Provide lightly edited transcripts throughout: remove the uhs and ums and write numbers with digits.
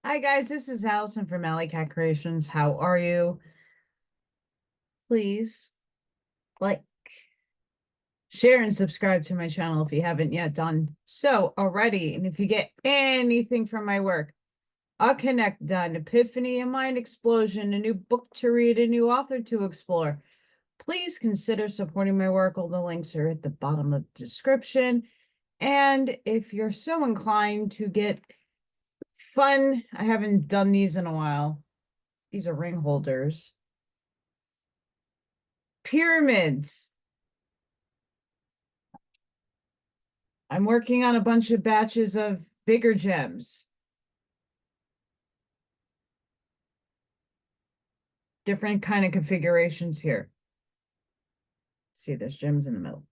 Hi guys, this is Allison from Allykatkreations. How are you? Please like, share, and subscribe to my channel if you haven't yet done so already. And if you get anything from my work, a connect done, epiphany, a mind explosion, a new book to read, a new author to explore, please consider supporting my work. All the links are at the bottom of the description. And if you're so inclined to get fun, I haven't done these in a while. These are ring holders. Pyramids. I'm working on a bunch of batches of bigger gems. Different kind of configurations here. See, there's gems in the middle.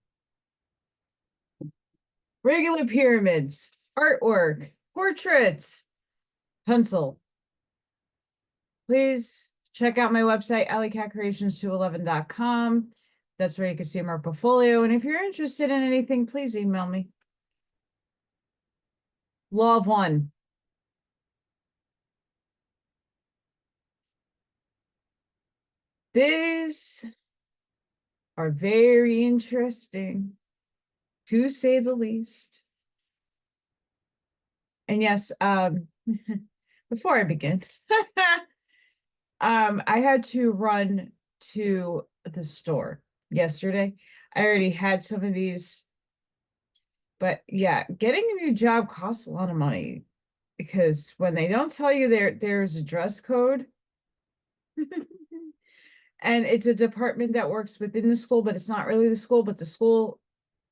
Regular pyramids, artwork, portraits, pencil. Please check out my website, AllyKatzkreations211.com. That's where you can see my portfolio. And if you're interested in anything, please email me. Law of One. These are very interesting, to say the least. And yes, before I begin, I had to run to the store yesterday. I already had some of these, but yeah, getting a new job costs a lot of money because when they don't tell you there's a dress code, and it's a department that works within the school, but it's not really the school, but the school,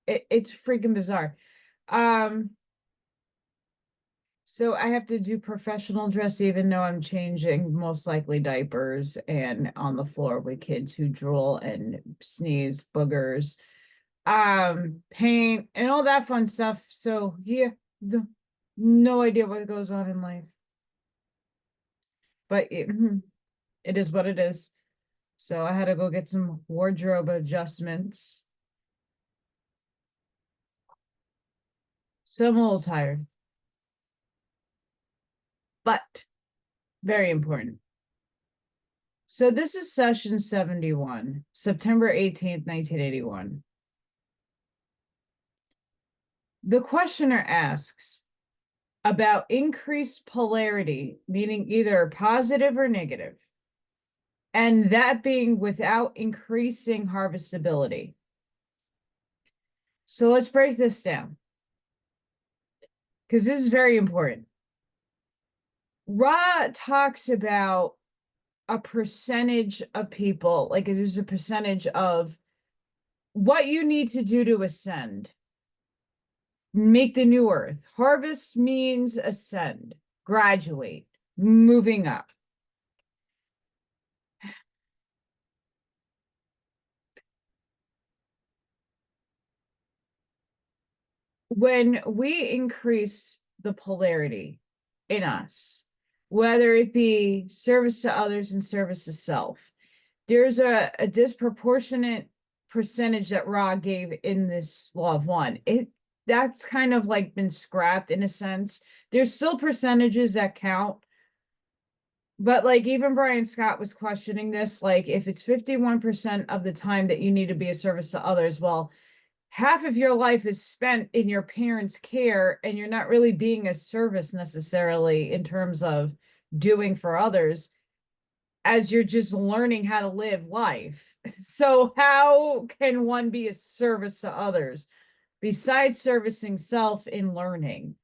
it's freaking bizarre. So I have to do professional dress, even though I'm changing most likely diapers and on the floor with kids who drool and sneeze, boogers, paint, and all that fun stuff. So yeah, no idea what goes on in life. But it is what it is. So I had to go get some wardrobe adjustments. So I'm a little tired. But very important. So this is session 71, September 18th, 1981. The questioner asks about increased polarity, meaning either positive or negative, and that being without increasing harvestability. So let's break this down, because this is very important. Ra talks about a percentage of people, like there's a percentage of what you need to do to ascend. Make the new earth. Harvest means ascend, graduate, moving up. When we increase the polarity in us, whether it be service to others and service to self, there's a disproportionate percentage that Ra gave in this law of one. That's kind of like been scrapped in a sense. There's still percentages that count, but like even Brian Scott was questioning this, like if it's 51% of the time that you need to be a service to others, well, half of your life is spent in your parents' care and you're not really being a service necessarily in terms of doing for others, as you're just learning how to live life. So how can one be a service to others besides servicing self in learning?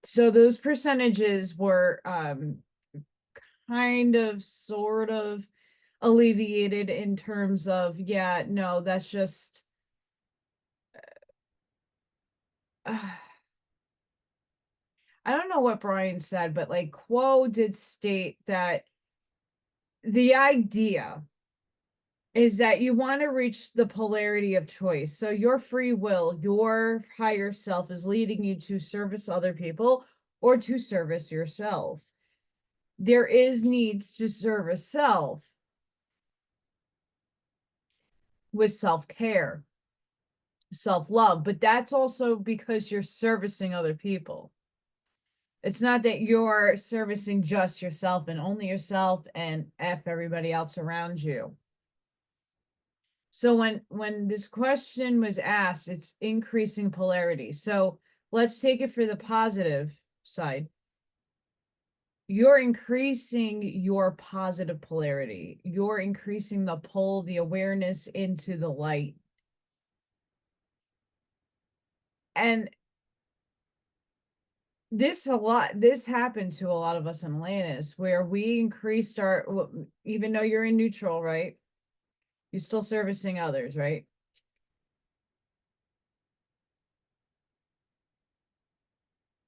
So those percentages were kind of sort of alleviated in terms of, yeah, no, that's just I don't know what Brian said, but like Quo did state that the idea is that you want to reach the polarity of choice. So your free will, your higher self is leading you to service other people or to service yourself. There is needs to service self with self-care, self-love, but that's also because you're servicing other people. It's not that you're servicing just yourself and only yourself and F everybody else around you. So when this question was asked, it's increasing polarity. So let's take it for the positive side. You're increasing your positive polarity. You're increasing the pull, the awareness into the light. And this happened to a lot of us in Atlantis, where we increased our, even though you're in neutral, right? You're still servicing others, right?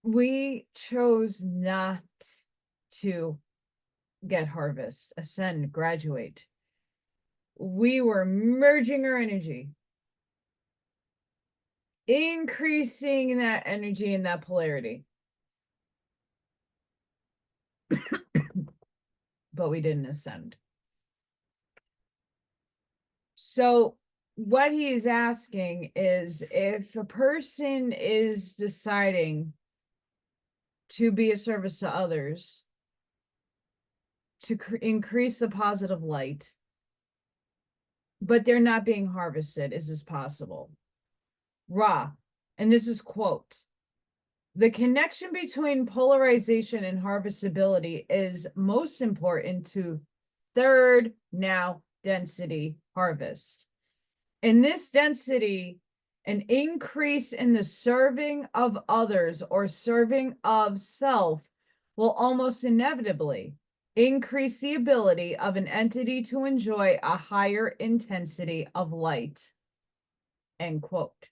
We chose not to get harvest, ascend, graduate. We were merging our energy, increasing that energy and that polarity. But we didn't ascend. So what he's asking is, if a person is deciding to be a service to others, to increase the positive light, but they're not being harvested, is this possible? Ra, and this is quote, "The connection between polarization and harvestability is most important to third now density harvest. In this density, an increase in the serving of others or serving of self will almost inevitably increase the ability of an entity to enjoy a higher intensity of light." End quote.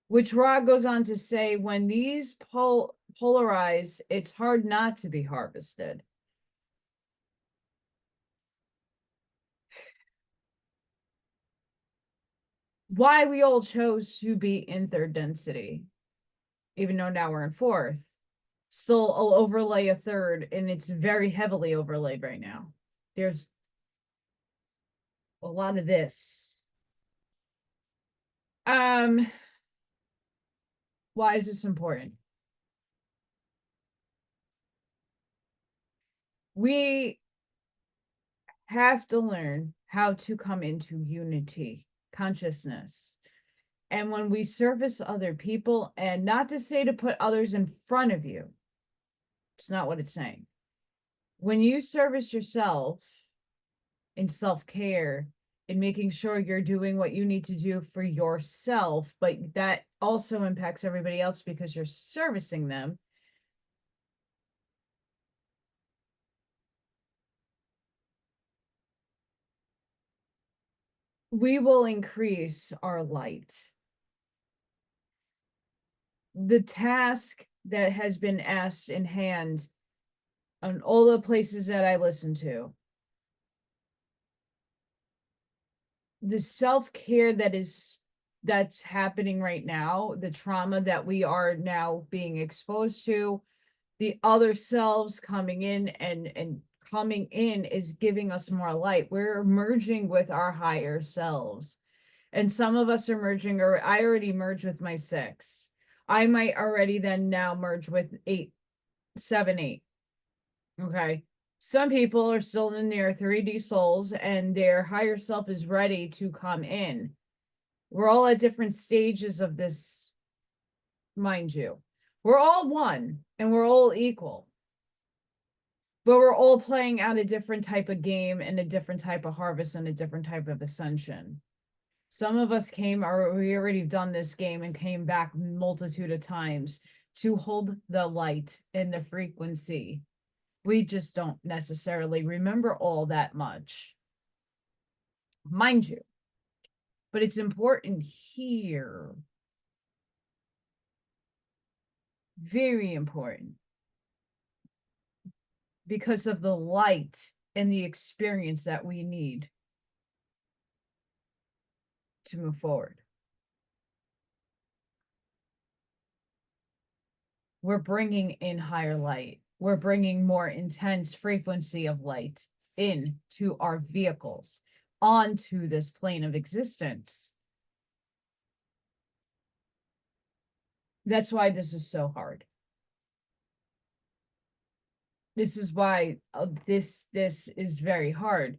Which Ra goes on to say, when these polarize, it's hard not to be harvested. Why we all chose to be in third density, even though now we're in fourth. Still, I'll overlay a third, and it's very heavily overlaid right now. There's a lot of this. Why is this important? We have to learn how to come into unity, consciousness. And when we service other people, and not to say to put others in front of you, it's not what it's saying. When you service yourself in self-care, in making sure you're doing what you need to do for yourself, but that also impacts everybody else because you're servicing them, we will increase our light. The task that has been asked in hand on all the places that I listen to, the self-care that's happening right now, the trauma that we are now being exposed to, the other selves coming in and coming in is giving us more light. We're merging with our higher selves. And some of us are merging, or I already merged with my 6. I might already then now merge with 8, 7, 8. Okay. Some people are still in their 3D souls and their higher self is ready to come in. We're all at different stages of this, mind you. We're all one and we're all equal. But we're all playing out a different type of game and a different type of harvest and a different type of ascension. Some of us we already done this game and came back multitude of times to hold the light and the frequency. We just don't necessarily remember all that much, mind you. But it's important here. Very important. Because of the light and the experience that we need to move forward. We're bringing in higher light. We're bringing more intense frequency of light into our vehicles, onto this plane of existence. That's why this is so hard. this is why this is very hard,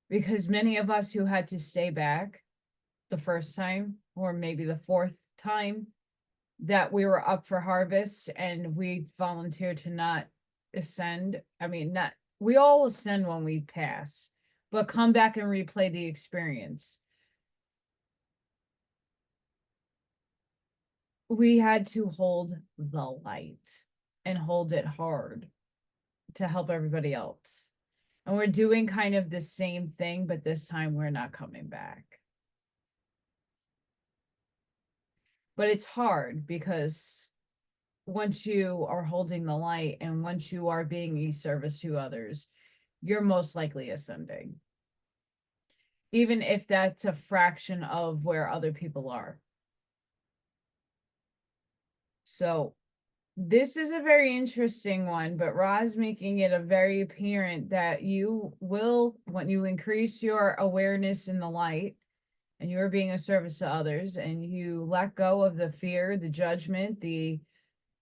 because many of us who had to stay back the first time, or maybe the fourth time that we were up for harvest and we volunteered to not ascend. I mean, not, we all ascend when we pass, but come back and replay the experience. We had to hold the light and hold it hard to help everybody else. And we're doing kind of the same thing, but this time we're not coming back. But it's hard because once you are holding the light and once you are being a service to others, you're most likely ascending. Even if that's a fraction of where other people are. So this is a very interesting one, but Ra's making it a very apparent that you will, when you increase your awareness in the light and you're being a service to others and you let go of the fear, the judgment, the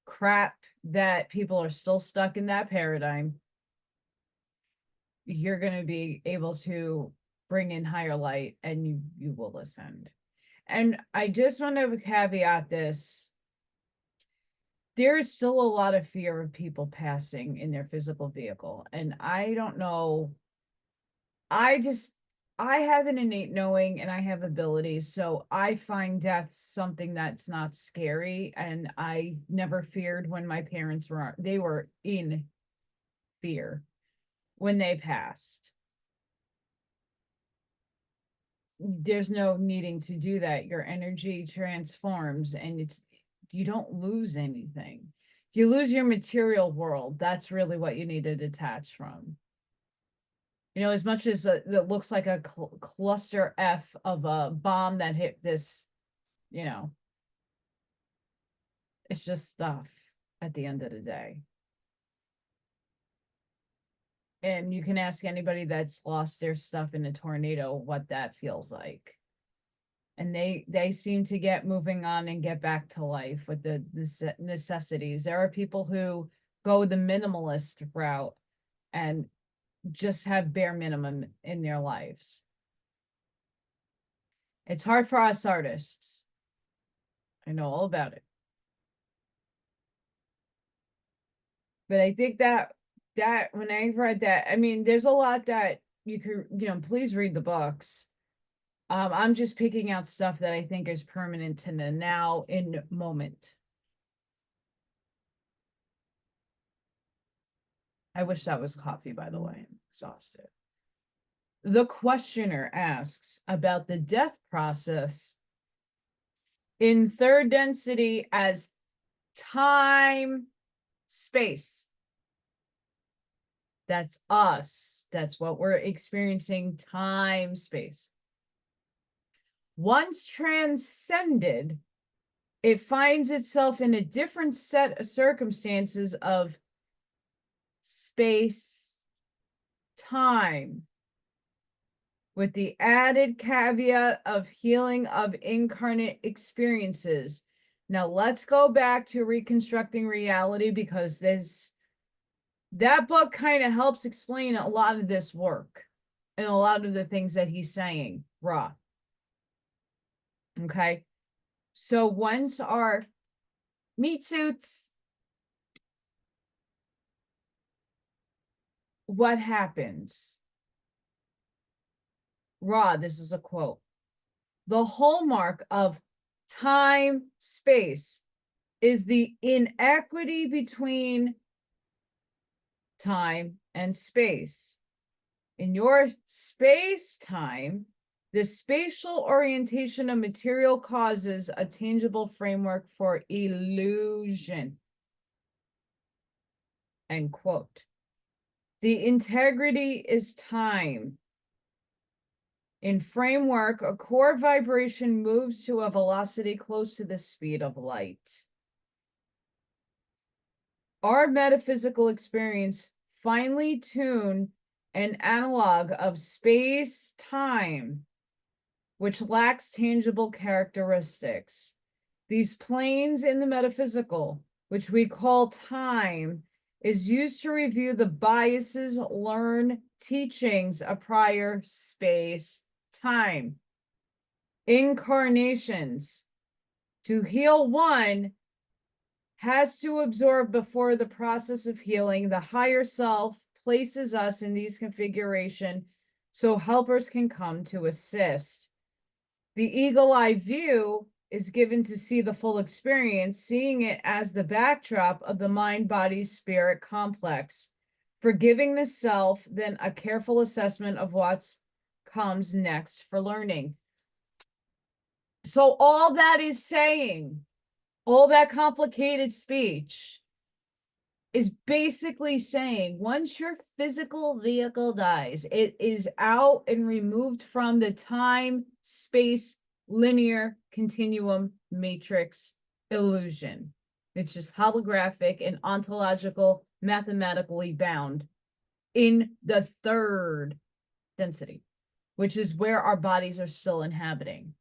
crap that people are still stuck in that paradigm, you're going to be able to bring in higher light and you will ascend. And I just want to caveat this. There is still a lot of fear of people passing in their physical vehicle. And I don't know. I have an innate knowing and I have abilities. So I find death something that's not scary. And I never feared when my parents they were in fear when they passed. There's no needing to do that. Your energy transforms and you don't lose anything. You lose your material world. That's really what you need to detach from. You know, as much as that looks like a cluster F of a bomb that hit this, you know, it's just stuff at the end of the day. And you can ask anybody that's lost their stuff in a tornado what that feels like. And they seem to get moving on and get back to life with the necessities. There are people who go the minimalist route and just have bare minimum in their lives. It's hard for us artists. I know all about it. But I think that when I read that, I mean, there's a lot that you could, please read the books. I'm just picking out stuff that I think is permanent in the now in moment. I wish that was coffee, by the way. I'm exhausted. The questioner asks about the death process in third density as time, space. That's us. That's what we're experiencing, time, space. Once transcended, it finds itself in a different set of circumstances of space, time, with the added caveat of healing of incarnate experiences. Now let's go back to reconstructing reality, because that book kind of helps explain a lot of this work and a lot of the things that he's saying, Ra. Okay. So once our meat suits, what happens? Ra, this is a quote. The hallmark of time, space is the inequity between time and space. In your space-time, the spatial orientation of material causes a tangible framework for illusion. End quote. The integrity is time. In framework, a core vibration moves to a velocity close to the speed of light. Our metaphysical experience finely tuned an analog of space-time, which lacks tangible characteristics. These planes in the metaphysical, which we call time, is used to review the biases, learn teachings of prior space, time. Incarnations. To heal one has to absorb before the process of healing. The higher self places us in these configuration so helpers can come to assist. The eagle eye view is given to see the full experience, seeing it as the backdrop of the mind, body, spirit complex. Forgiving the self, then a careful assessment of what comes next for learning. So all that is saying, all that complicated speech is basically saying once your physical vehicle dies, it is out and removed from the time, space, linear continuum matrix illusion. It's just holographic and ontological, mathematically bound in the third density, which is where our bodies are still inhabiting.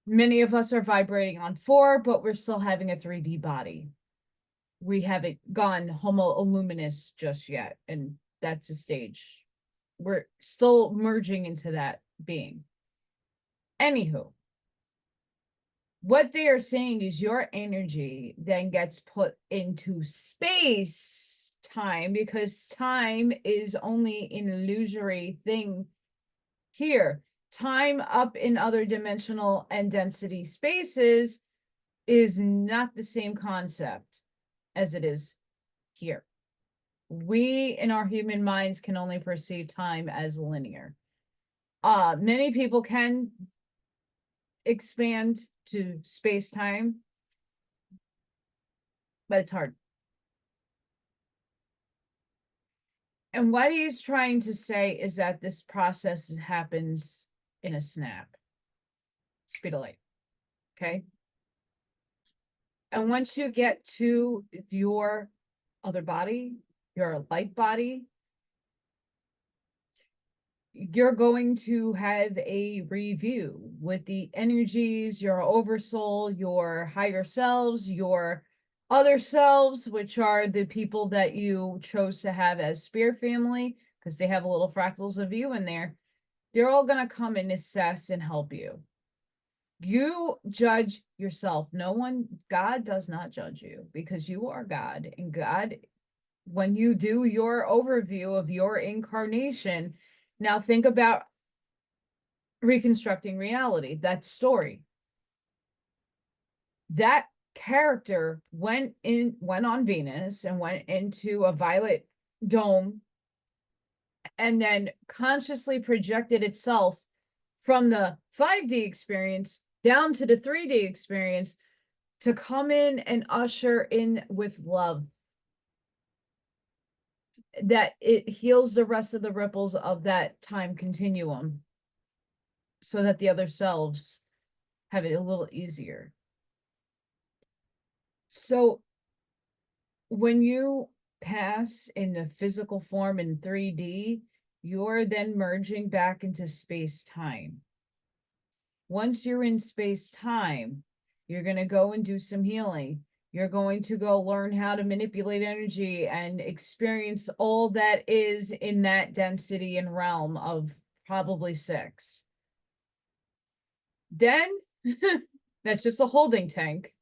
Many of us are vibrating on 4, but we're still having a 3D body. We haven't gone homo luminous just yet, and that's a stage. We're still merging into that being. Anywho, what they are saying is your energy then gets put into space time, because time is only an illusory thing here. Time up in other dimensional and density spaces is not the same concept as it is here. We in our human minds can only perceive time as linear. Many people can expand to space-time, but it's hard. And what he's trying to say is that this process happens in a snap, speed of light, okay? And once you get to your other body, your light body, you're going to have a review with the energies, your oversoul, your higher selves, your other selves, which are the people that you chose to have as spirit family, because they have a little fractals of you in there. They're all going to come and assess and help you. You judge yourself. No one, God does not judge you, because you are God. And God, when you do your overview of your incarnation, now think about reconstructing reality, that story. That character went on Venus and went into a violet dome, and then consciously projected itself from the 5D experience down to the 3D experience to come in and usher in with love, that it heals the rest of the ripples of that time continuum, so that the other selves have it a little easier. So when you pass in the physical form in 3D, you're then merging back into space-time. Once you're in space-time, you're going to go and do some healing. You're going to go learn how to manipulate energy and experience all that is in that density and realm of probably 6. Then, that's just a holding tank.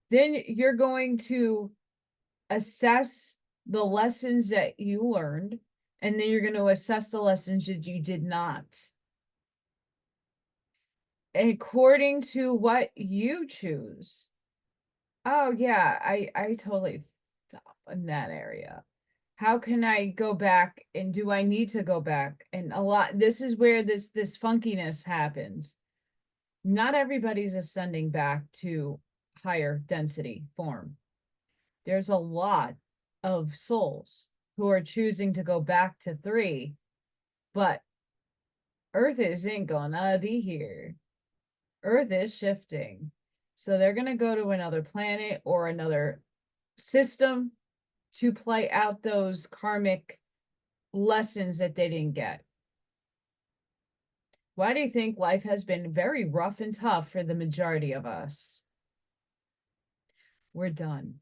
Then you're going to assess the lessons that you learned, and then you're going to assess the lessons that you did not. According to what you choose. Oh yeah, I totally stop in that area. How can I go back, and do I need to go back? And a lot, this is where this funkiness happens. Not everybody's ascending back to higher density form. There's a lot of souls who are choosing to go back to 3, but Earth isn't gonna be here. Earth is shifting. So they're going to go to another planet or another system to play out those karmic lessons that they didn't get. Why do you think life has been very rough and tough for the majority of us? we're done.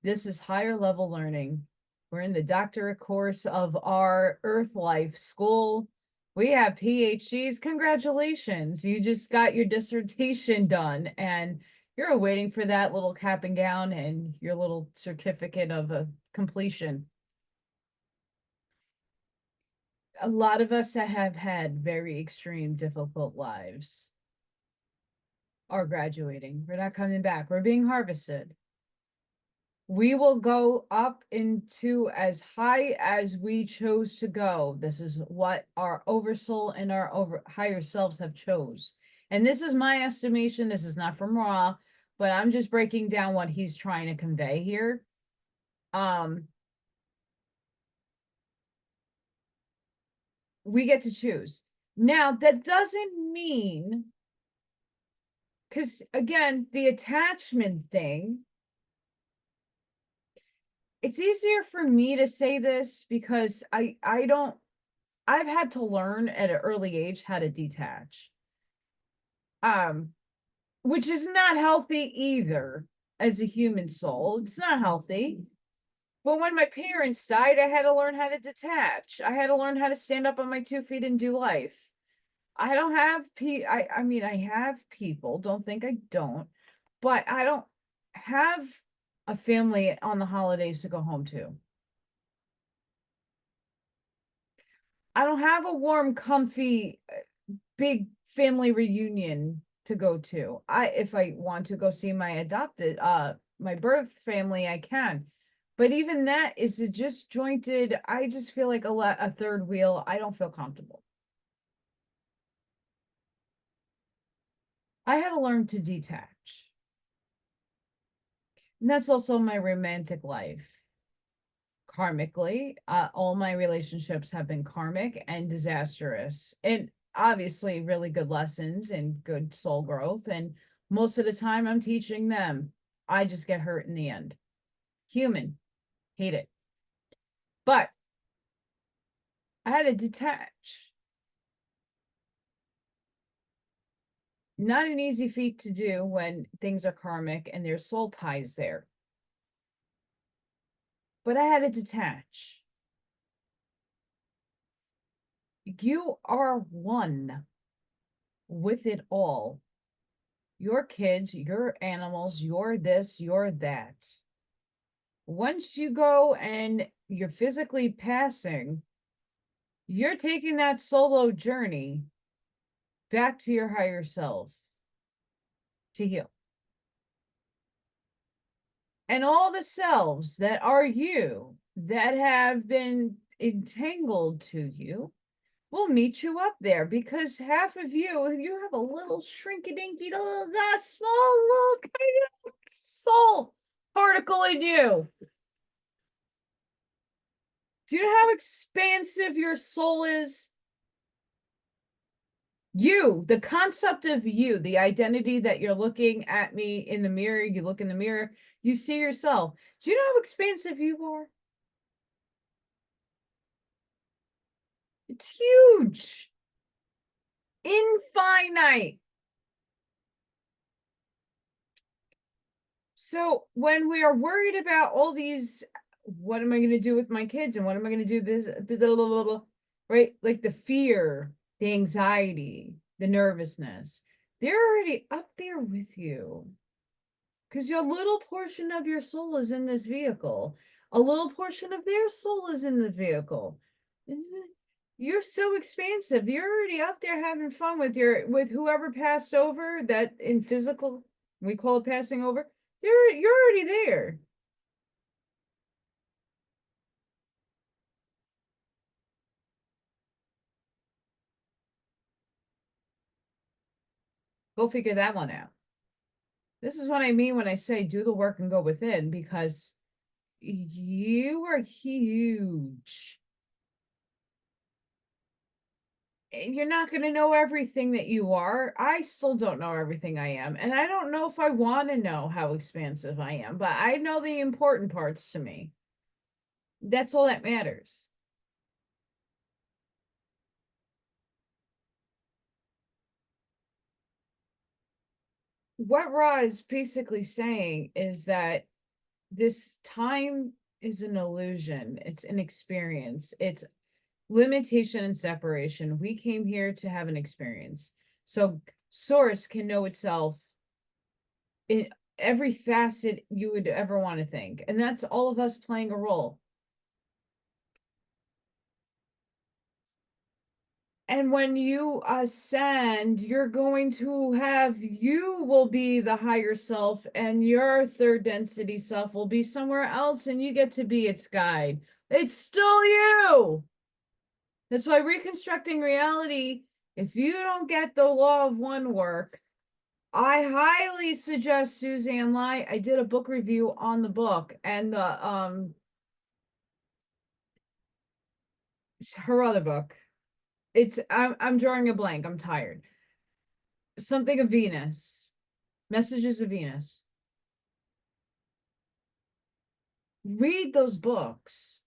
This is higher level learning. We're in the doctorate course of our Earth Life school. We have PhDs. Congratulations. You just got your dissertation done and you're waiting for that little cap and gown and your little certificate of completion. A lot of us that have had very extreme, difficult lives are graduating. We're not coming back. We're being harvested. We will go up into as high as we chose to go. This is what our oversoul and our higher selves have chose. And this is my estimation. This is not from Ra, but I'm just breaking down what he's trying to convey here. We get to choose. Now, that doesn't mean, because again, the attachment thing, it's easier for me to say this because I've had to learn at an early age how to detach. Which is not healthy either as a human soul. It's not healthy. But when my parents died, I had to learn how to detach. I had to learn how to stand up on my 2 feet and do life. I don't have I mean, I have people, don't think I don't, but I don't have a family on the holidays to go home to. I don't have a warm, comfy, big family reunion to go to. If I want to go see my adopted, my birth family, I can. But even that is a disjointed, I just feel like a third wheel. I don't feel comfortable. I had to learn to detach. And that's also my romantic life. Karmically, all my relationships have been karmic and disastrous. And obviously really good lessons and good soul growth. And most of the time I'm teaching them. I just get hurt in the end. Human, hate it. But I had to detach. Not an easy feat to do when things are karmic and there's soul ties there. But I had to detach. You are one with it all. Your kids, your animals, your this, your that. Once you go and you're physically passing, you're taking that solo journey back to your higher self to heal. And all the selves that are you, that have been entangled to you, will meet you up there because half of you have a little shrinky-dinky little, that small little kind of soul particle in you. Do you know how expansive your soul is? You, the concept of you, the identity that you're looking at me in the mirror, you look in the mirror, you see yourself. Do you know how expansive you are? It's huge. Infinite. So when we are worried about all these, what am I going to do with my kids and what am I going to do this, right? Like the fear, the anxiety, the nervousness, they're already up there with you. Because your little portion of your soul is in this vehicle. A little portion of their soul is in the vehicle. You're so expansive. You're already up there having fun with whoever passed over, that in physical, we call it passing over. You're already there. Go figure that one out. This is what I mean when I say do the work and go within, because you are huge. You're not going to know everything that you are. I still don't know everything I am. And I don't know if I want to know how expansive I am, but I know the important parts to me. That's all that matters. what Ra is basically saying is that this time is an illusion. It's an experience. It's limitation and separation. We came here to have an experience. So source can know itself in every facet you would ever want to think. And that's all of us playing a role. And when you ascend, you're going to have, you will be the higher self, and your third density self will be somewhere else, and you get to be its guide. It's still you. That's why reconstructing reality, if you don't get the law of one work, I highly suggest Suzanne Lai. I did a book review on the book, and the her other book. I'm drawing a blank. I'm tired. Something of Venus. Messages of Venus. Read those books.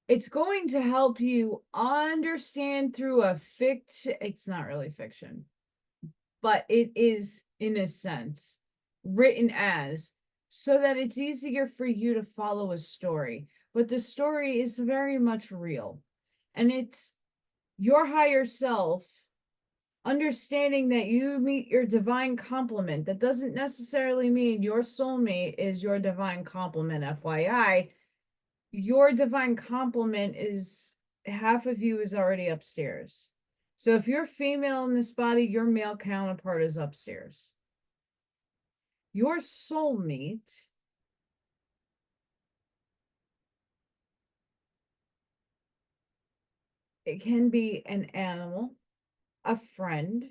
It's going to help you understand through a fiction. It's not really fiction, but it is, in a sense, written as, so that it's easier for you to follow a story. But the story is very much real. And it's your higher self understanding that you meet your divine complement. That doesn't necessarily mean your soulmate is your divine complement, FYI. Your divine complement is, half of you is already upstairs. So if you're female in this body, your male counterpart is upstairs. Your soulmate it can be an animal, a friend.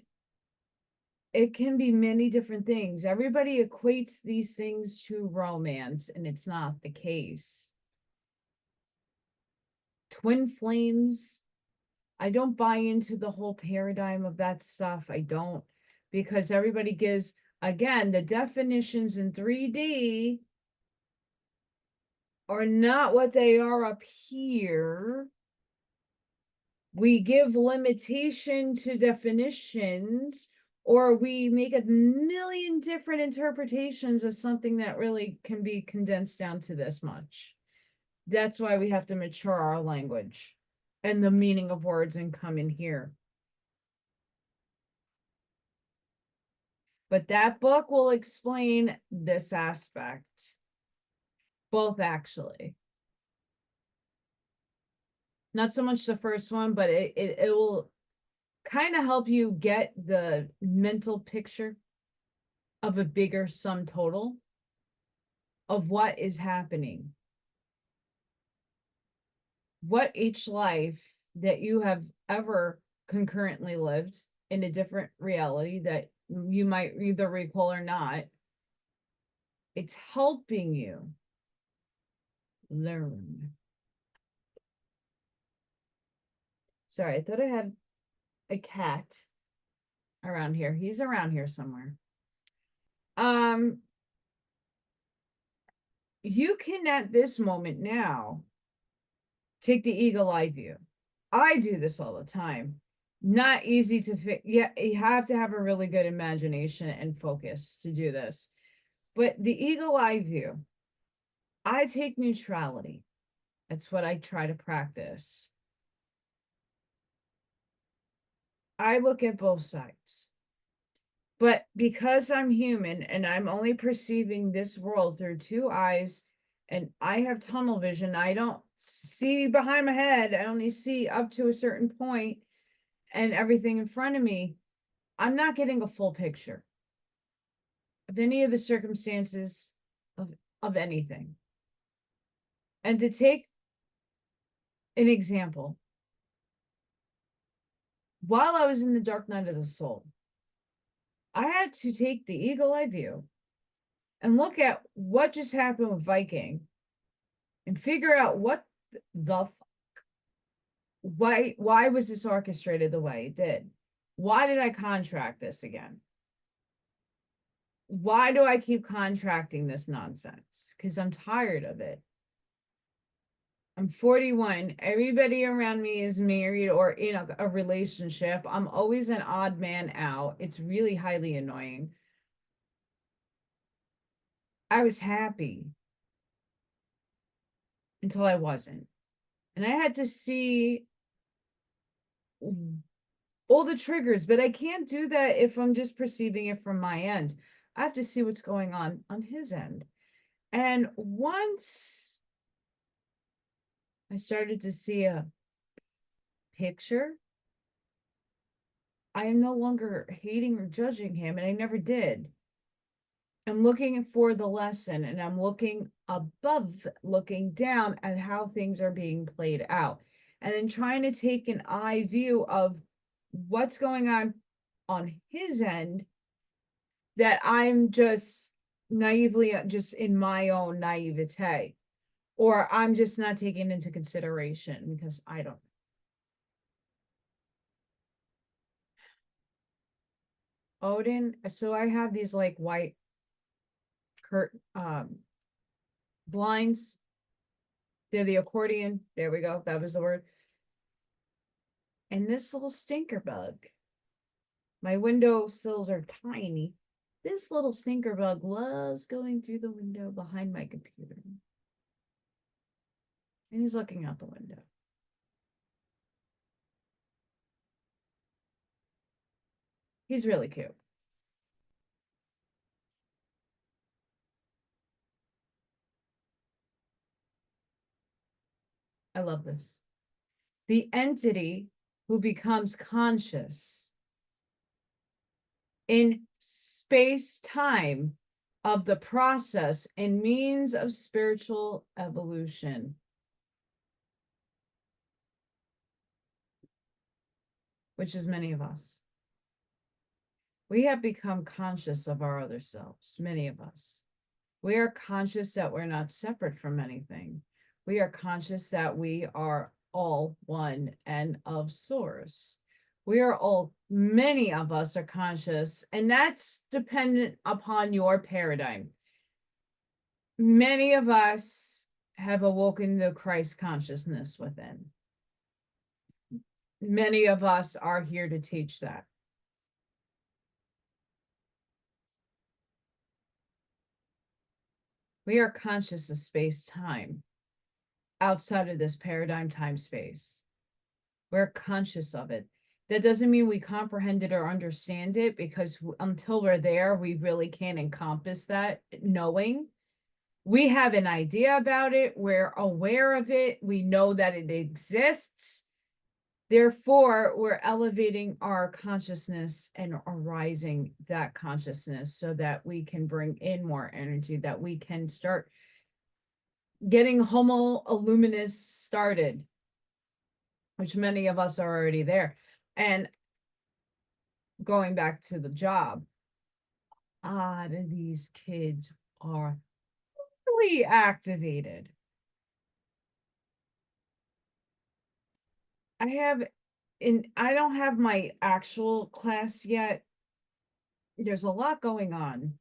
It can be many different things. Everybody equates these things to romance, and it's not the case. Twin flames, I don't buy into the whole paradigm of that stuff. I don't, because everybody gives, again, the definitions in 3D are not what they are up here. We give limitation to definitions, or we make a million different interpretations of something that really can be condensed down to this much. That's why we have to mature our language and the meaning of words and come in here. But that book will explain this aspect. Both, actually. Not so much the first one, but it will kind of help you get the mental picture of a bigger sum total of what is happening. What each life that you have ever concurrently lived in a different reality that you might either recall or not, it's helping you learn. Sorry, I thought I had a cat around here. He's around here somewhere. You can at this moment now take the eagle eye view. I do this all the time. Not easy to fit. Yeah, you have to have a really good imagination and focus to do this. But the eagle eye view, I take neutrality. That's what I try to practice. I look at both sides. But because I'm human and I'm only perceiving this world through two eyes, and I have tunnel vision, I don't see behind my head, I only see up to a certain point and everything in front of me, I'm not getting a full picture of any of the circumstances of anything. And to take an example, while I was in the dark night of the soul, I had to take the eagle eye view and look at what just happened with Viking and figure out what the why was this orchestrated the way it did? Why did I contract this again? Why do I keep contracting this nonsense? Because I'm tired of it. I'm 41. Everybody around me is married or in a relationship. I'm always an odd man out. It's really highly annoying. I was happy until I wasn't. And I had to see all the triggers, but I can't do that if I'm just perceiving it from my end. I have to see what's going on his end. And once I started to see a picture, I am no longer hating or judging him, and I never did. I'm looking for the lesson, and I'm looking above, looking down at how things are being played out, and then trying to take an eye view of what's going on his end that I'm just naively just in my own naivete, or I'm just not taking into consideration because I don't. Odin, so I have these like white blinds. They're the accordion. There we go. That was the word. And this little stinker bug, my window sills are tiny. This little stinker bug loves going through the window behind my computer. And he's looking out the window. He's really cute. I love this. The entity who becomes conscious in space-time of the process and means of spiritual evolution, which is many of us. We have become conscious of our other selves, many of us. We are conscious that we're not separate from anything. We are conscious that we are all one and of source. We are all, many of us are conscious, and that's dependent upon your paradigm. Many of us have awoken the Christ consciousness within. Many of us are here to teach that. We are conscious of space-time outside of this paradigm time-space. We're conscious of it. That doesn't mean we comprehend it or understand it, because until we're there, we really can't encompass that knowing. We have an idea about it. We're aware of it. We know that it exists. Therefore, we're elevating our consciousness and arising that consciousness so that we can bring in more energy, that we can start getting Homo Illuminus started, which many of us are already there. And going back to the job, these kids are really activated. I don't have my actual class yet. There's a lot going on.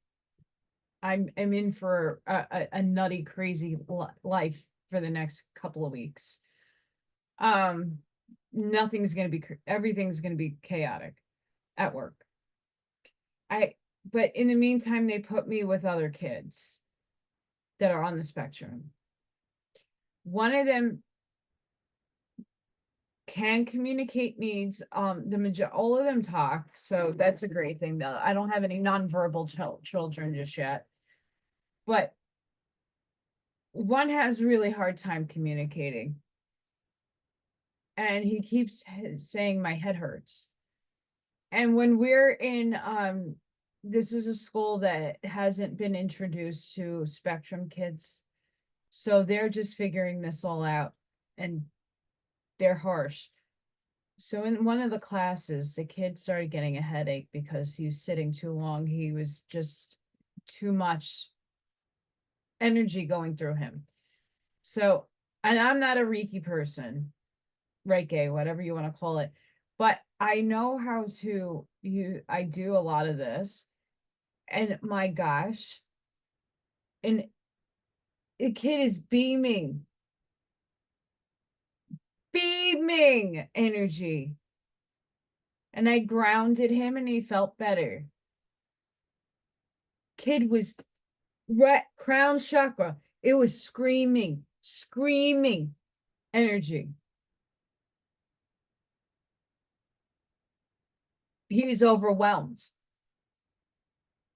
I'm in for a nutty, crazy life for the next couple of weeks. Everything's going to be chaotic at work. But in the meantime, they put me with other kids that are on the spectrum. One of them can communicate needs. All of them talk, so that's a great thing. Though I don't have any nonverbal children just yet, but one has a really hard time communicating, and he keeps saying my head hurts. And when we're in this is a school that hasn't been introduced to spectrum kids, so they're just figuring this all out, and they're harsh. So in one of the classes, the kid started getting a headache because he was sitting too long. He was just too much energy going through him. So, and I'm not a Reiki person, Reiki, whatever you want to call it, but I know how to I do a lot of this, and my gosh, and the kid is beaming energy. And I grounded him and he felt better. Kid was crown chakra. It was screaming energy. He was overwhelmed.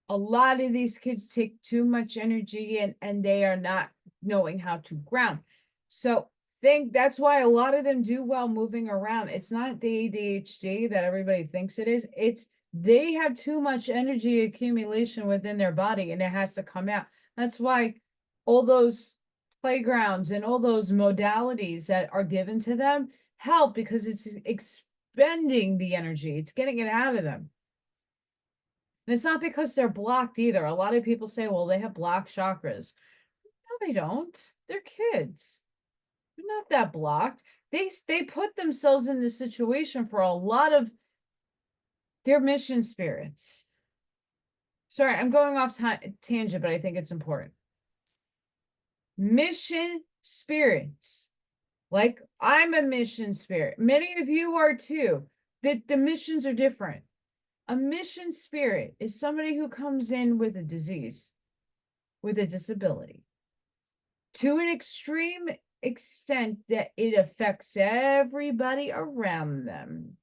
A lot of these kids take too much energy and they are not knowing how to ground. So that's why a lot of them do well moving around. It's not the ADHD that everybody thinks it is. It's they have too much energy accumulation within their body and it has to come out. That's why all those playgrounds and all those modalities that are given to them help, because it's expending the energy. It's getting it out of them. And it's not because they're blocked either. A lot of people say, well, they have blocked chakras. No, they don't. They're kids. They're not that blocked. They put themselves in this situation for a lot of their mission spirits. Sorry, I'm going off tangent, but I think it's important. Mission spirits. Like I'm a mission spirit. Many of you are too. The missions are different. A mission spirit is somebody who comes in with a disease, with a disability, to an extreme extent that it affects everybody around them.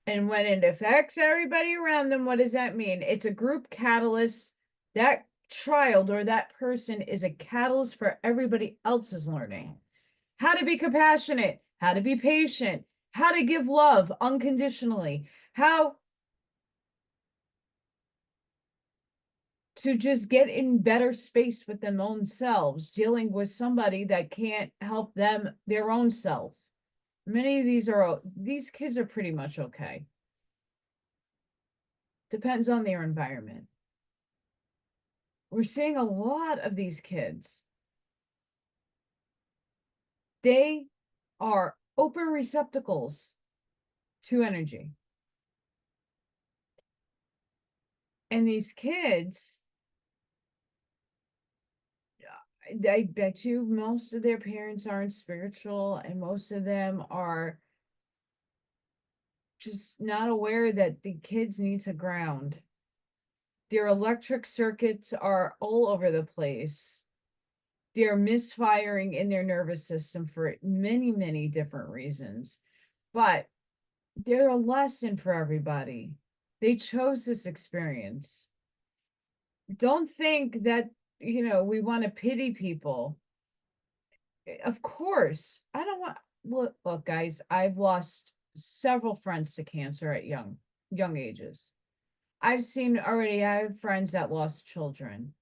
And when it affects everybody around them, what does that mean? It's a group catalyst. That child or that person is a catalyst for everybody else's learning. How to be compassionate, how to be patient, how to give love unconditionally, how to just get in better space with their own selves, dealing with somebody that can't help them, their own self. Many of these kids are pretty much okay. Depends on their environment. We're seeing a lot of these kids. They are open receptacles to energy. And these kids, I bet you most of their parents aren't spiritual, and most of them are just not aware that the kids need to ground. Their electric circuits are all over the place. They're misfiring in their nervous system for many, many different reasons. But they're a lesson for everybody. They chose this experience. Don't think that, we want to pity people. Of course, I don't want, look, guys, I've lost several friends to cancer at young ages. I've seen already, I have friends that lost children.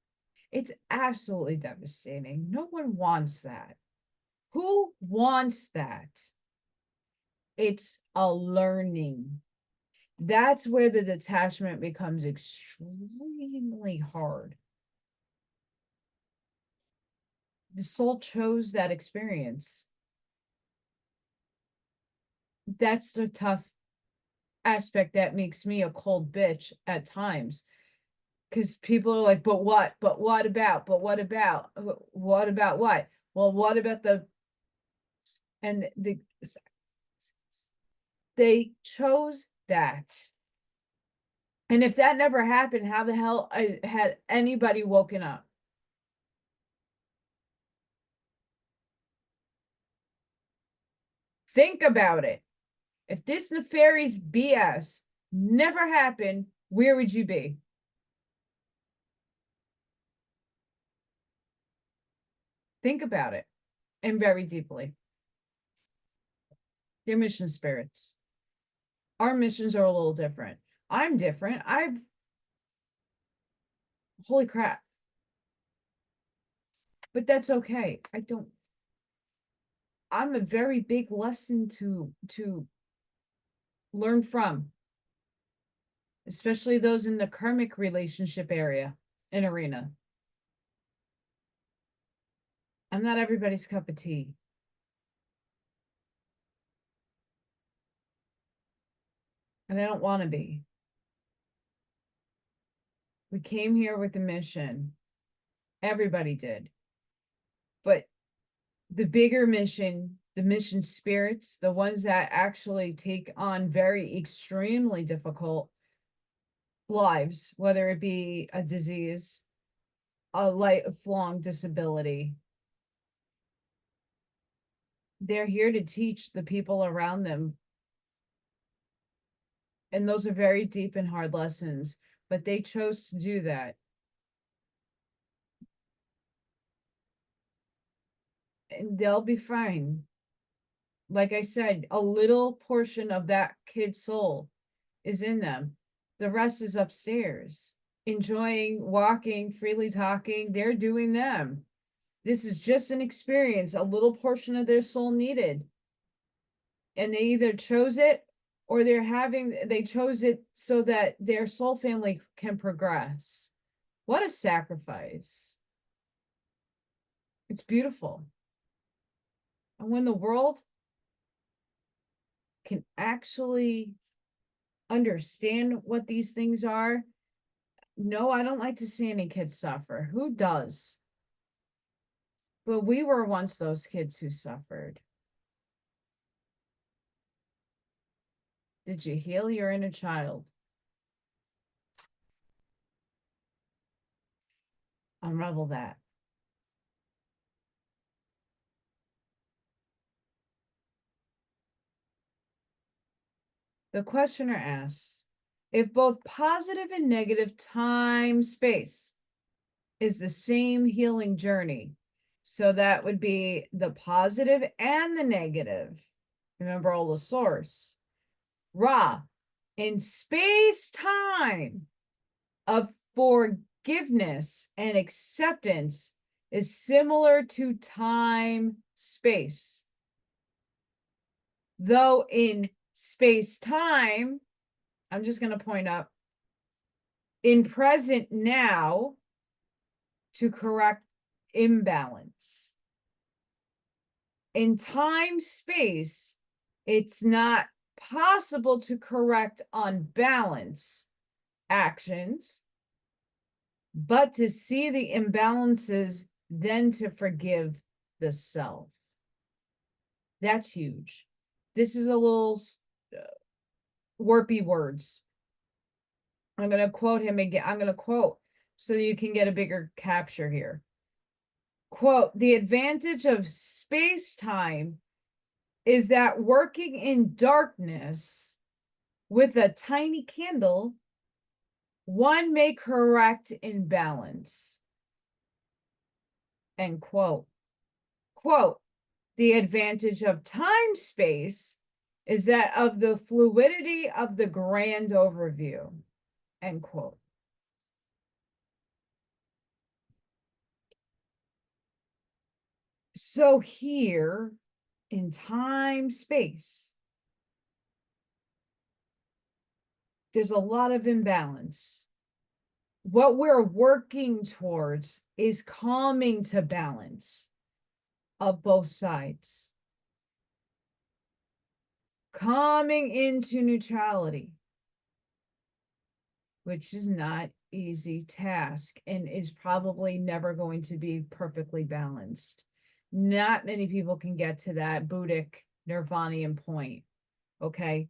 It's absolutely devastating. No one wants that. Who wants that? It's a learning. That's where the detachment becomes extremely hard. The soul chose that experience. That's the tough aspect that makes me a cold bitch at times. Because people are like, but what? But what about? But what about? What about what? Well, what about they chose that. And if that never happened, how the hell had anybody woken up? Think about it. If this nefarious BS never happened, where would you be? Think about it, and very deeply. Your mission spirits. Our missions are a little different. I'm different. Holy crap. But that's okay. I'm a very big lesson to learn from, especially those in the karmic relationship area and arena. I'm not everybody's cup of tea. And I don't want to be. We came here with a mission. Everybody did. But the bigger mission, the mission spirits, the ones that actually take on very extremely difficult lives, whether it be a disease, a lifelong disability. They're here to teach the people around them. And those are very deep and hard lessons, but they chose to do that. And they'll be fine. Like I said, a little portion of that kid's soul is in them. The rest is upstairs, enjoying, walking, freely talking. They're doing them. This is just an experience, a little portion of their soul needed. And they either chose it or they chose it so that their soul family can progress. What a sacrifice. It's beautiful. And when the world can actually understand what these things are, no, I don't like to see any kids suffer. Who does? But we were once those kids who suffered. Did you heal your inner child? Unravel that. The questioner asks, if both positive and negative time space is the same healing journey, so that would be the positive and the negative. Remember all the source. Ra, in space time of forgiveness and acceptance is similar to time space. Though in space time, I'm just going to point out, in present now to correct imbalance. In time space, it's not possible to correct unbalance actions, but to see the imbalances, then to forgive the self. That's huge. This is a little warpy words. I'm going to quote him again. I'm going to quote so you can get a bigger capture here. Quote, the advantage of space-time is that working in darkness with a tiny candle, one may correct imbalance. End quote. Quote, the advantage of time-space is that of the fluidity of the grand overview. End quote. So here in time space, there's a lot of imbalance. What we're working towards is coming to balance of both sides, coming into neutrality, which is not easy task and is probably never going to be perfectly balanced. Not many people can get to that Buddhic Nirvanian point. Okay.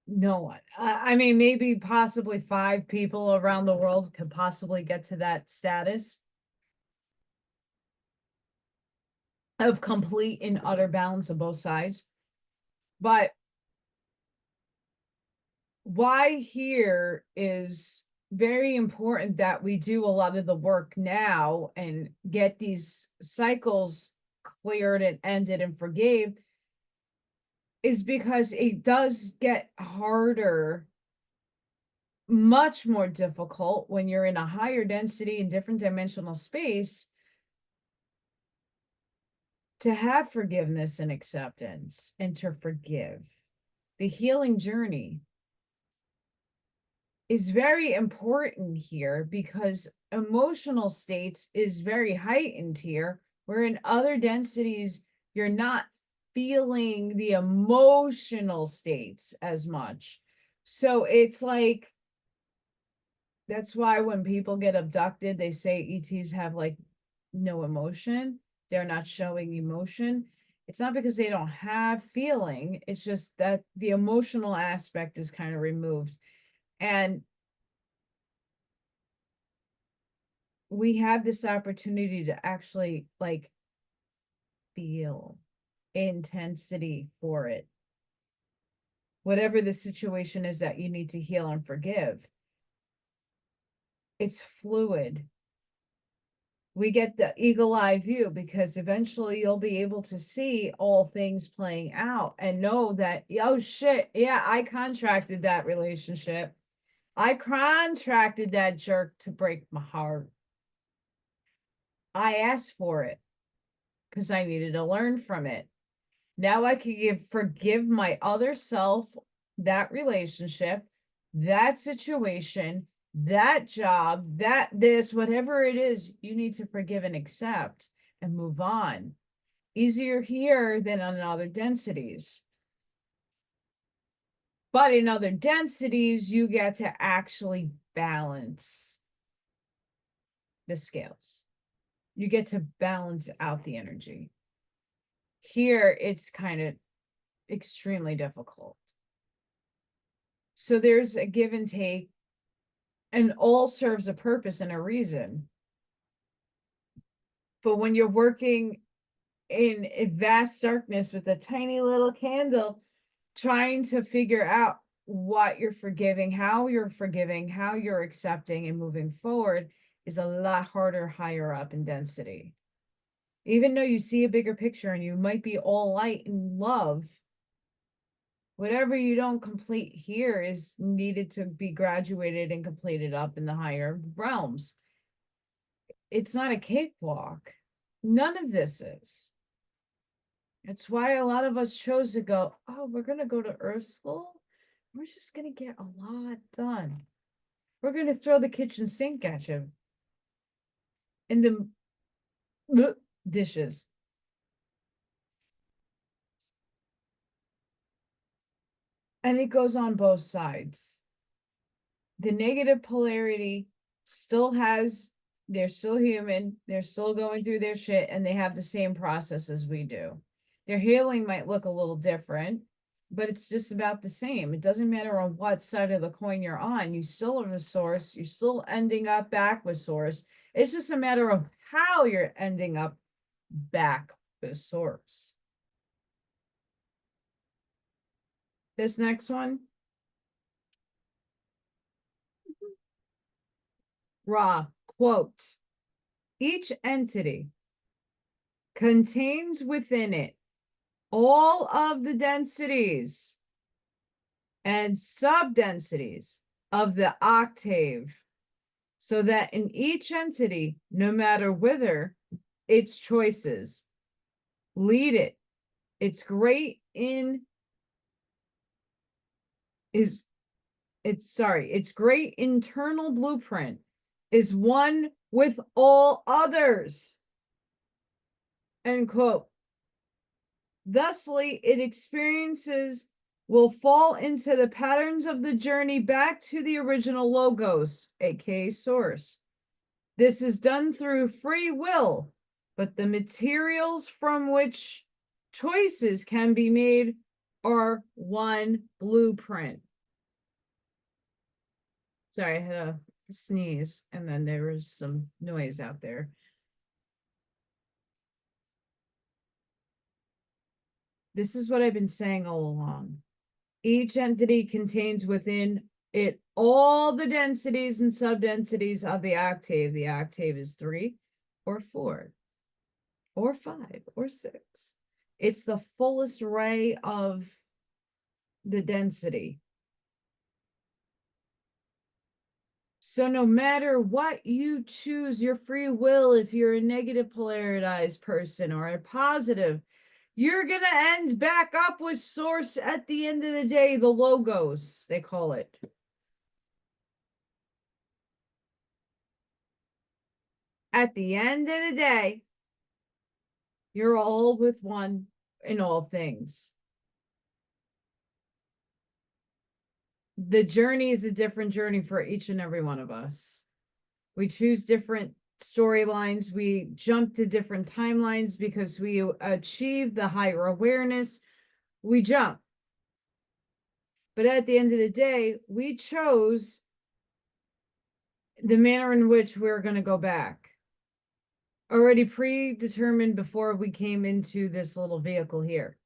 No one. I mean, maybe possibly 5 people around the world could possibly get to that status of complete and utter balance of both sides. But why here is very important that we do a lot of the work now and get these cycles cleared and ended and forgave is because it does get harder, much more difficult when you're in a higher density and different dimensional space to have forgiveness and acceptance and to forgive. The healing journey is very important here because emotional states is very heightened here, where in other densities, you're not feeling the emotional states as much. So it's like, that's why when people get abducted, they say ETs have like no emotion. They're not showing emotion. It's not because they don't have feeling. It's just that the emotional aspect is kind of removed. And we have this opportunity to actually like feel intensity for it. Whatever the situation is that you need to heal and forgive, it's fluid. We get the eagle eye view because eventually you'll be able to see all things playing out and know that, oh shit, yeah, I contracted that relationship. I contracted that jerk to break my heart. I asked for it because I needed to learn from it. Now I can forgive my other self, that relationship, that situation, that job, that this, whatever it is, you need to forgive and accept and move on. Easier here than on other densities. But in other densities, you get to actually balance the scales. You get to balance out the energy. Here, it's kind of extremely difficult. So there's a give and take, and all serves a purpose and a reason. But when you're working in a vast darkness with a tiny little candle, trying to figure out what you're forgiving, how you're accepting and moving forward is a lot harder higher up in density. Even though you see a bigger picture and you might be all light and love, whatever you don't complete here is needed to be graduated and completed up in the higher realms. It's not a cakewalk. None of this is. It's why a lot of us chose to go, oh, we're going to go to Earth School. We're just going to get a lot done. We're going to throw the kitchen sink at you in the dishes. And it goes on both sides. The negative polarity still has, they're still human, they're still going through their shit, and they have the same process as we do. Their healing might look a little different, but it's just about the same. It doesn't matter on what side of the coin you're on. You still have a source. You're still ending up back with source. It's just a matter of how you're ending up back with source. This next one. Ra, quote, each entity contains within it all of the densities and subdensities of the octave, so that in each entity, no matter whither its choices lead it, its great internal blueprint is one with all others. End quote. Thusly, its experiences will fall into the patterns of the journey back to the original logos, aka source. This is done through free will, but the materials from which choices can be made are one blueprint. Sorry, I had a sneeze, and then there was some noise out there. This is what I've been saying all along. Each entity contains within it all the densities and subdensities of the octave. The octave is 3 or 4 or 5 or 6. It's the fullest array of the density. So no matter what you choose, your free will, if you're a negative polarized person or a positive, you're going to end back up with source at the end of the day, the logos, they call it. At the end of the day, you're all with one in all things. The journey is a different journey for each and every one of us. We choose different storylines. We jump to different timelines because we achieve the higher awareness. We jump. But at the end of the day, we chose the manner in which we're going to go back. Already predetermined before we came into this little vehicle here.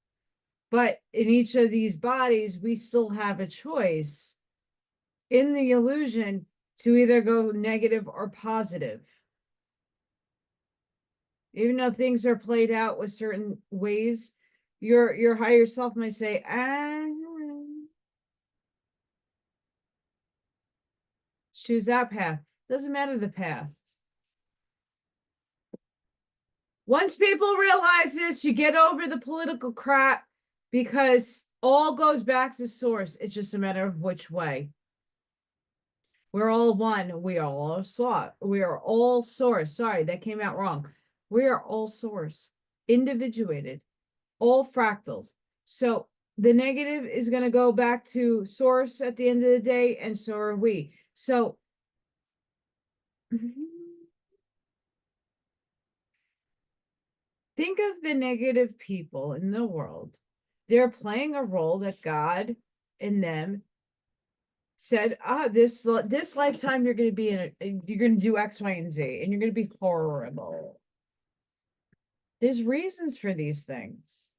But in each of these bodies, we still have a choice in the illusion to either go negative or positive. Even though things are played out with certain ways, your higher self might say, choose that path. Doesn't matter the path. Once people realize this, you get over the political crap because all goes back to source. It's just a matter of which way. We're all one. We are all source. We are all source. Sorry, that came out wrong. We are all source, individuated, all fractals. So the negative is going to go back to source at the end of the day, and so are we. So think of the negative people in the world. They're playing a role that God in them said, this lifetime you're going to be you're going to do X, Y, and Z, and you're going to be horrible. There's reasons for these things.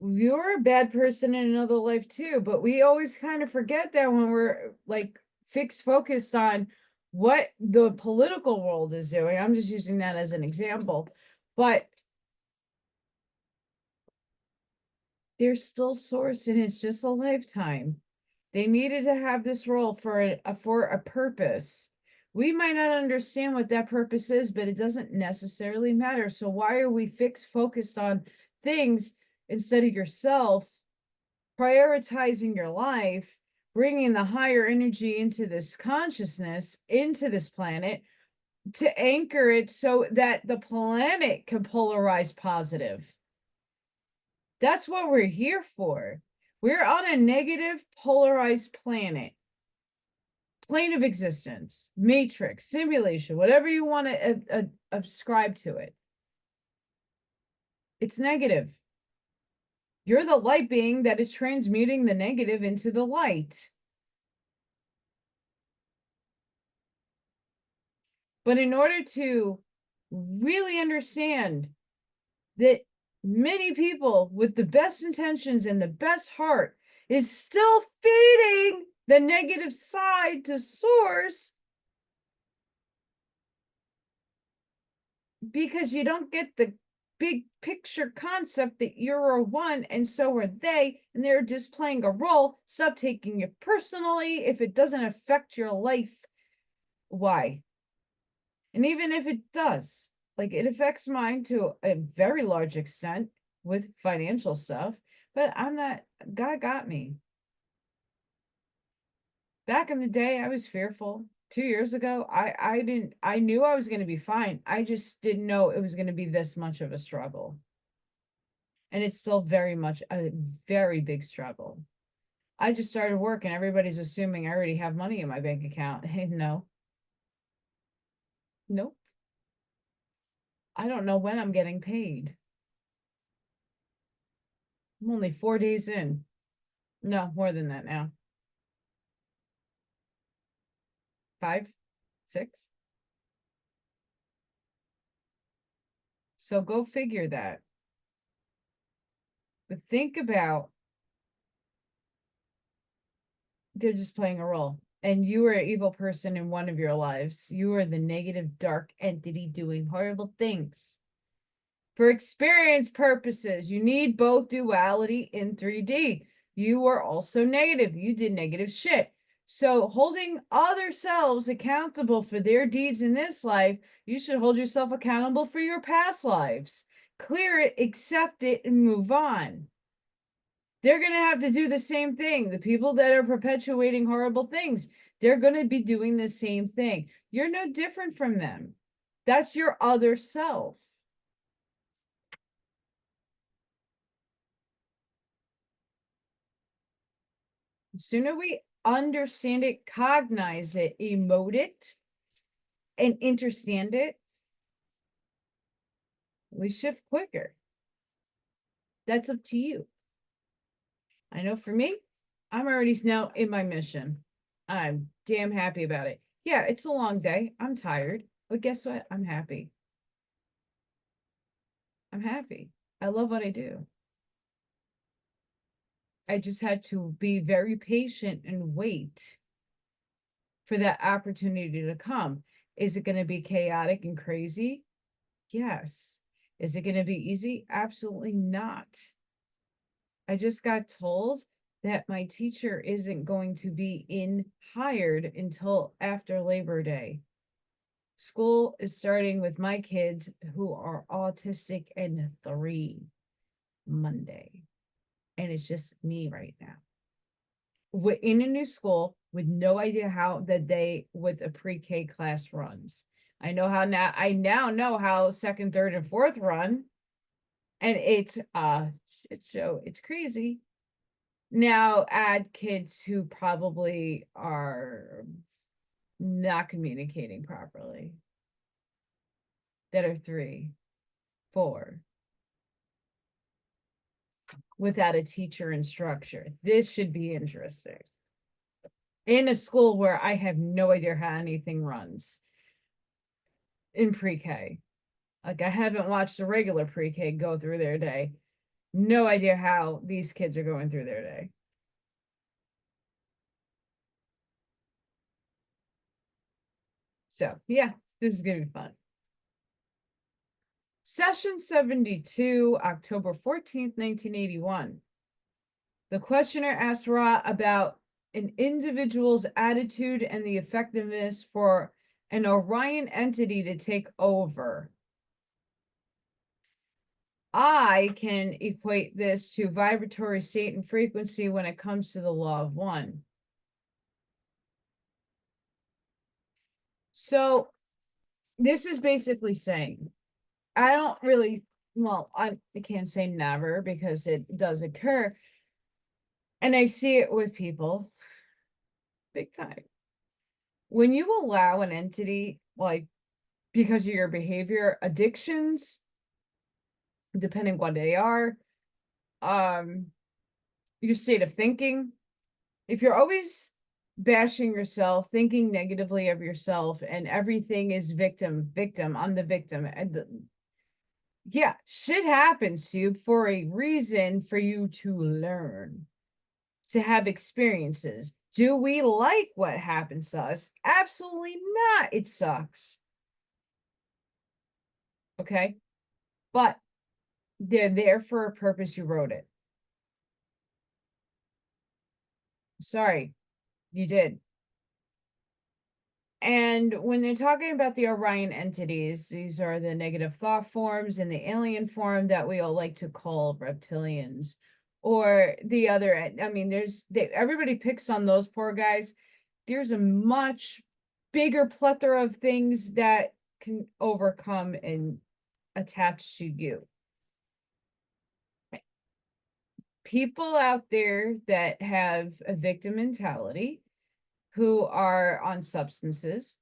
You're a bad person in another life too, but we always kind of forget that when we're like focused on what the political world is doing. I'm just using that as an example, but there's still source, and it's just a lifetime. They needed to have this role for a purpose. We might not understand what that purpose is, but it doesn't necessarily matter. So why are we focused on things instead of yourself, prioritizing your life, bringing the higher energy into this consciousness, into this planet, to anchor it so that the planet can polarize positive? That's what we're here for. We're on a negative polarized planet, plane of existence, matrix, simulation, whatever you want to ascribe to it. It's negative. You're the light being that is transmuting the negative into the light. But in order to really understand that many people with the best intentions and the best heart is still feeding the negative side to source, because you don't get the big picture concept that you're a one and so are they, and they're just playing a role. Stop taking it personally if it doesn't affect your life. Why? And even if it does, like, it affects mine to a very large extent with financial stuff, but I'm not, God got me. Back in the day, I was fearful. 2 years ago, I knew I was going to be fine. I just didn't know it was going to be this much of a struggle. And it's still very much a very big struggle. I just started work and everybody's assuming I already have money in my bank account. Hey, no. Nope. I don't know when I'm getting paid. I'm only 4 days in. No, more than that now. 5, 6. So go figure that. But think about, they're just playing a role. And you are an evil person in one of your lives. You are the negative, dark entity doing horrible things. For experience purposes, you need both duality in 3D. You were also negative. You did negative shit. So holding other selves accountable for their deeds in this life, you should hold yourself accountable for your past lives. Clear it, accept it, and move on. They're going to have to do the same thing. The people that are perpetuating horrible things, they're going to be doing the same thing. You're no different from them. That's your other self. The sooner we understand it, cognize it, emote it, and understand it, we shift quicker. That's up to you. I know for me, I'm already now in my mission. I'm damn happy about it. Yeah, it's a long day. I'm tired, but guess what? I'm happy. I'm happy. I love what I do. I just had to be very patient and wait for that opportunity to come. Is it going to be chaotic and crazy? Yes. Is it going to be easy? Absolutely not. I just got told that my teacher isn't going to be hired until after Labor Day. School is starting with my kids who are autistic and 3 Monday. And it's just me right now. We're in a new school with no idea how the day with a pre-K class runs. I now know how second, third, and fourth run. And it's a shit show. It's crazy. Now add kids who probably are not communicating properly, that are 3, 4, without a teacher and structure. This should be interesting. In a school where I have no idea how anything runs in pre-K. Like, I haven't watched a regular pre-K go through their day. No idea how these kids are going through their day. So, yeah, this is going to be fun. Session 72, October 14th, 1981. The questioner asked Ra about an individual's attitude and the effectiveness for an Orion entity to take over. I can equate this to vibratory state and frequency when it comes to the law of one. So this is basically saying, I don't really, well, I can't say never because it does occur. And I see it with people big time. When you allow an entity, like because of your behavior, addictions, depending what they are, your state of thinking, if you're always bashing yourself, thinking negatively of yourself, and everything is victim, I'm the victim, and yeah, shit happens to you for a reason, for you to learn, to have experiences. Do we like what happens to us? Absolutely not. It sucks. Okay. But they're there for a purpose. You wrote it. Sorry, you did. And when they're talking about the Orion entities, these are the negative thought forms in the alien form that we all like to call reptilians, or the other. I mean, everybody picks on those poor guys. There's a much bigger plethora of things that can overcome and attach to you. People out there that have a victim mentality, who are on substances,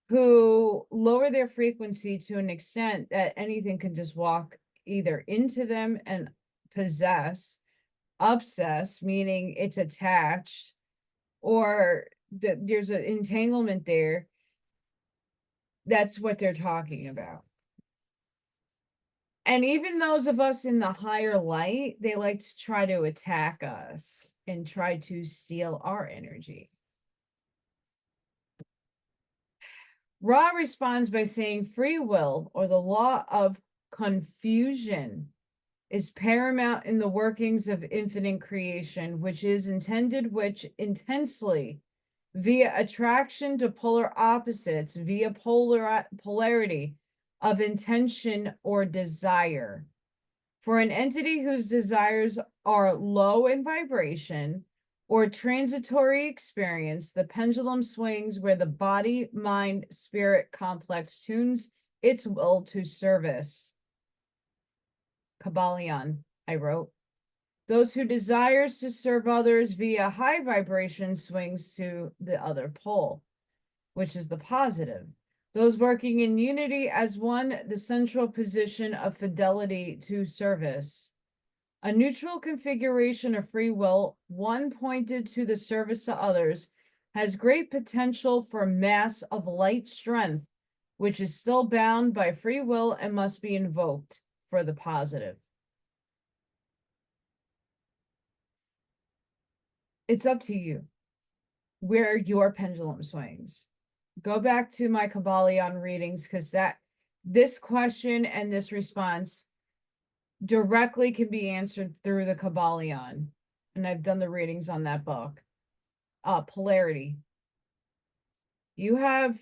who lower their frequency to an extent that anything can just walk either into them and possess, obsess, meaning it's attached, or that there's an entanglement there. That's what they're talking about. And even those of us in the higher light, they like to try to attack us and try to steal our energy. Ra responds by saying free will, or the law of confusion, is paramount in the workings of infinite creation, which is intensely via attraction to polar opposites, via polarity of intention or desire. For an entity whose desires are low in vibration or transitory experience, the pendulum swings where the body, mind, spirit complex tunes its will to service. Kabbalion, I wrote. Those who desires to serve others via high vibration swings to the other pole, which is the positive. Those working in unity as one, the central position of fidelity to service. A neutral configuration of free will, one pointed to the service of others, has great potential for mass of light strength, which is still bound by free will and must be invoked for the positive. It's up to you where your pendulum swings. Go back to my Kybalion readings, because this question and this response directly can be answered through the Kybalion. And I've done the readings on that book. Polarity. You have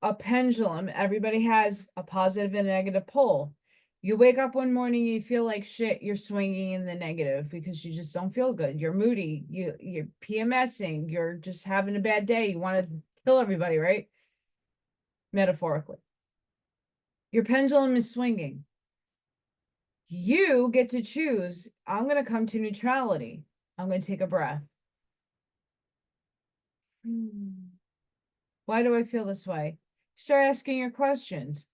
a pendulum. Everybody has a positive and negative pole. You wake up one morning, you feel like shit, you're swinging in the negative because you just don't feel good. You're moody, you're PMSing, you're just having a bad day. You want to kill everybody, right? Metaphorically. Your pendulum is swinging. You get to choose, I'm going to come to neutrality. I'm going to take a breath. Why do I feel this way? Start asking your questions.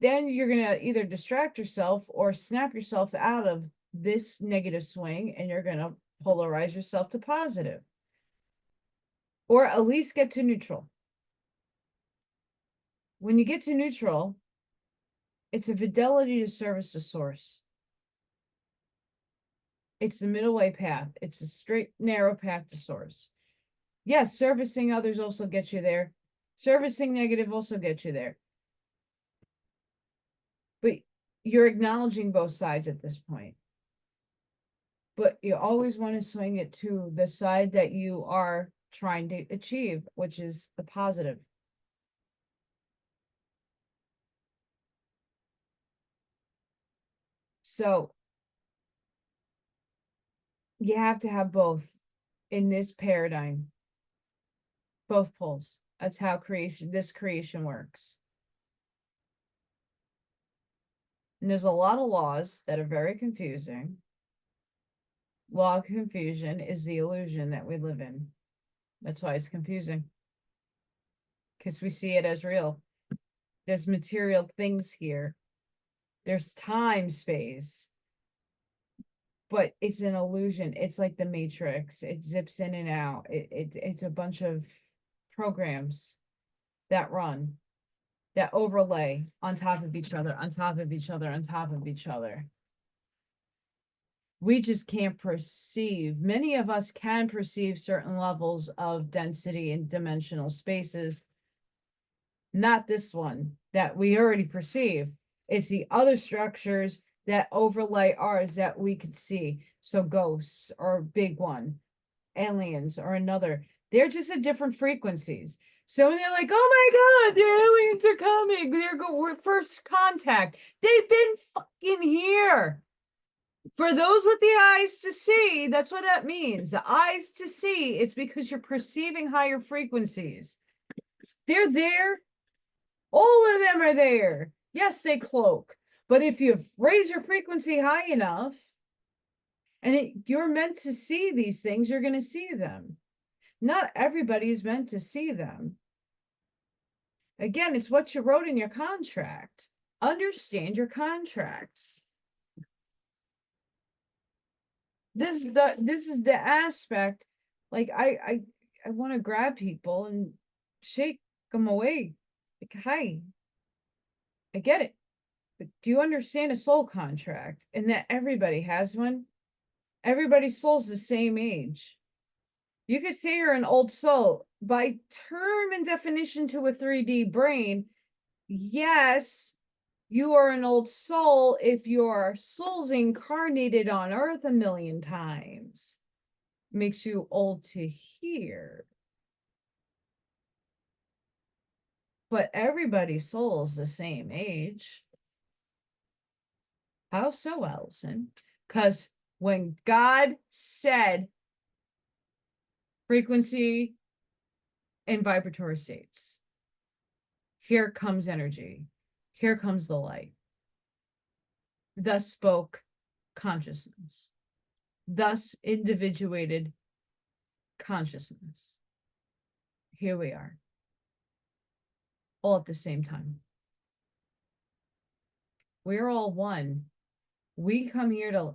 Then you're going to either distract yourself or snap yourself out of this negative swing, and you're going to polarize yourself to positive. Or at least get to neutral. When you get to neutral, it's a fidelity to service to source. It's the middle way path. It's a straight, narrow path to source. Yes, servicing others also gets you there. Servicing negative also gets you there. But you're acknowledging both sides at this point. But you always want to swing it to the side that you are trying to achieve, which is the positive. So you have to have both in this paradigm, both poles. That's how this creation works. And there's a lot of laws that are very confusing. Law of confusion is the illusion that we live in. That's why it's confusing. Because we see it as real. There's material things here. There's time, space. But it's an illusion. It's like the Matrix. It zips in and out. It's a bunch of programs that run, that overlay on top of each other, on top of each other, on top of each other. We just can't perceive. Many of us can perceive certain levels of density in dimensional spaces. Not this one that we already perceive. It's the other structures that overlay ours that we could see. So ghosts or big one, aliens or another. They're just at different frequencies. So when they're like, oh my God, the aliens are coming. We're first contact. They've been fucking here. For those with the eyes to see, that's what that means. The eyes to see, it's because you're perceiving higher frequencies. They're there. All of them are there. Yes, they cloak. But if you raise your frequency high enough, and you're meant to see these things, you're going to see them. Not everybody is meant to see them. Again, it's what you wrote in your contract. Understand your contracts. This is the aspect. Like I want to grab people and shake them away. Like, hi, I get it. But do you understand a soul contract and that everybody has one? Everybody's soul's the same age. You could say you're an old soul. By term and definition to a 3D brain, yes, you are an old soul if your soul's incarnated on Earth a million times. Makes you old to hear. But everybody's soul is the same age. How so, Allison? Because when God said frequency and vibratory states, here comes energy. Here comes the light. Thus spoke consciousness. Thus individuated consciousness. Here we are. All at the same time. We're all one. We come here to